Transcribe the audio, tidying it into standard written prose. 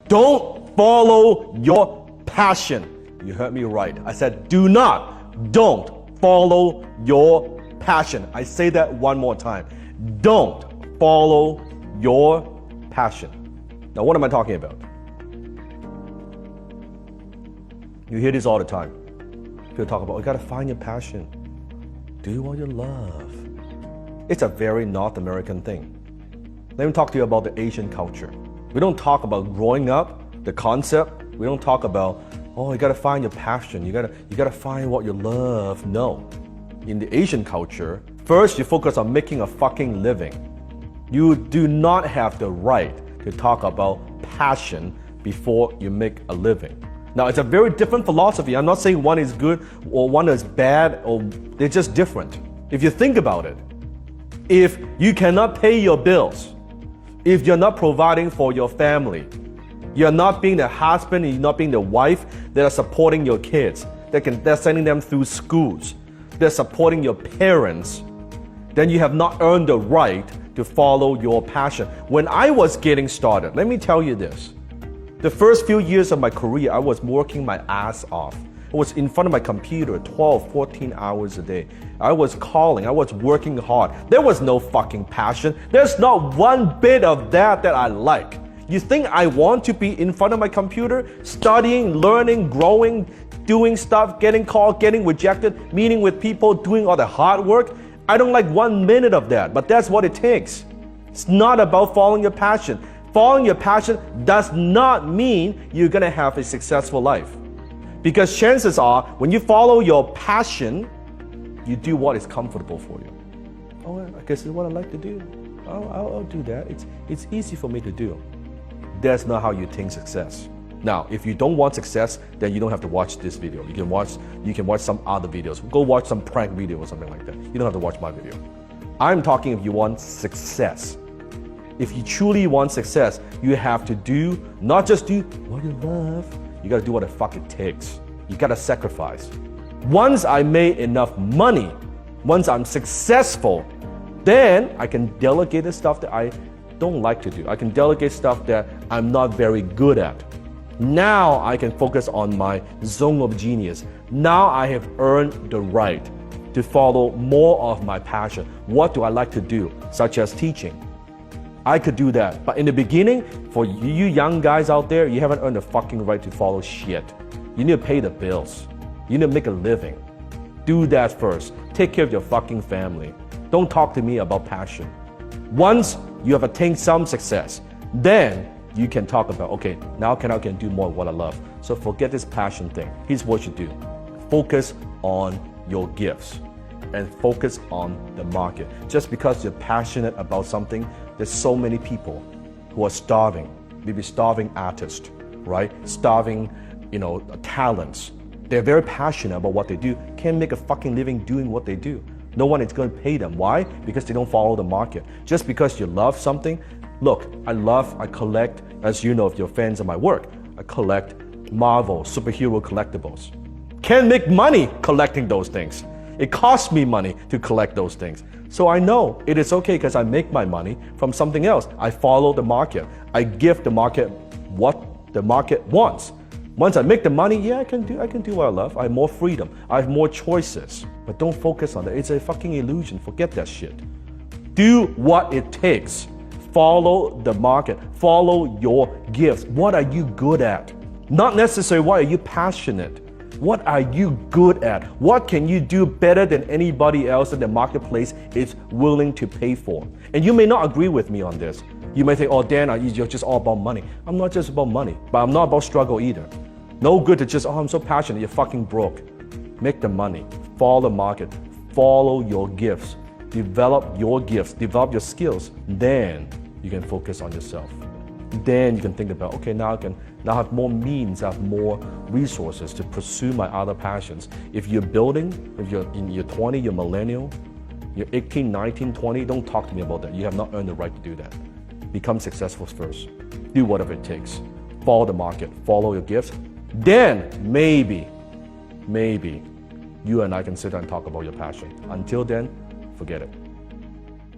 Don't follow your passion. You heard me right. I said don't follow your passion. I say that one more time. Don't follow your passion. Now, what am I talking about? You hear this all the time. People talk about, you gotta find your passion. Do what you love. It's a very North American thing. Let me talk to you about the Asian culture. We don't talk about growing up, the concept. We don't talk about, oh, you gotta find your passion. You gotta find what you love. No. In the Asian culture, first you focus on making a fucking living. You do not have the right to talk about passion before you make a living. Now, it's a very different philosophy. I'm not saying one is good or one is bad, or they're just different. If you think about it, if you cannot pay your bills, if you're not providing for your family, you're not being the husband, you're not being the wife that are supporting your kids, they're sending them through schools, they're supporting your parents, then you have not earned the right to follow your passion. When I was getting started, let me tell you this. The first few years of my career, I was working my ass off. I was in front of my computer 12, 14 hours a day. I was calling, I was working hard. There was no fucking passion. There's not one bit of that I like. You think I want to be in front of my computer, studying, learning, growing, doing stuff, getting called, getting rejected, meeting with people, doing all the hard work? I don't like 1 minute of that, but that's what it takes. It's not about following your passion. Following your passion does not mean you're gonna have a successful life. Because chances are, when you follow your passion, you do what is comfortable for you. Oh, I guess it's what I like to do. I'll do that. It's easy for me to do. That's not how you attain success. Now, if you don't want success, then you don't have to watch this video. You can watch some other videos. Go watch some prank video or something like that. You don't have to watch my video. I'm talking if you want success. If you truly want success, you have to do, not just do what you love, you gotta do what the fuck it takes. You gotta sacrifice. Once I made enough money, once I'm successful, then I can delegate the stuff that I don't like to do. I can delegate stuff that I'm not very good at. Now I can focus on my zone of genius. Now I have earned the right to follow more of my passion. What do I like to do? Such as teaching. I could do that. But in the beginning, for you young guys out there, you haven't earned the fucking right to follow shit. You need to pay the bills. You need to make a living. Do that first. Take care of your fucking family. Don't talk to me about passion. Once you have attained some success, then you can talk about, okay, now I can do more of what I love. So forget this passion thing. Here's what you do. Focus on your gifts and focus on the market. Just because you're passionate about something, there's so many people who are starving, maybe starving artists, right? Starving, talents. They're very passionate about what they do, can't make a fucking living doing what they do. No one is going to pay them. Why? Because they don't follow the market. Just because you love something, look, I collect, as you know if you're fans of my work, I collect Marvel, superhero collectibles. Can't make money collecting those things. It costs me money to collect those things. So I know it is okay because I make my money from something else. I follow the market. I give the market what the market wants. Once I make the money, yeah, I can do what I love. I have more freedom. I have more choices. But don't focus on that. It's a fucking illusion. Forget that shit. Do what it takes. Follow the market. Follow your gifts. What are you good at? Not necessarily what are you passionate. What are you good at? What can you do better than anybody else in the marketplace is willing to pay for? And you may not agree with me on this. You may think, oh, Dan, you're just all about money. I'm not just about money, but I'm not about struggle either. No good to just, oh, I'm so passionate, you're fucking broke. Make the money, follow the market, follow your gifts, develop your gifts, develop your skills. Then you can focus on yourself. Then you can think about, okay, now I have more means, I have more resources to pursue my other passions. If you're building, if you're in your 20, you're millennial, you're 18, 19, 20, don't talk to me about that. You have not earned the right to do that. Become successful first. Do whatever it takes. Follow the market, follow your gifts. Then maybe you and I can sit down and talk about your passion. Until then, forget it.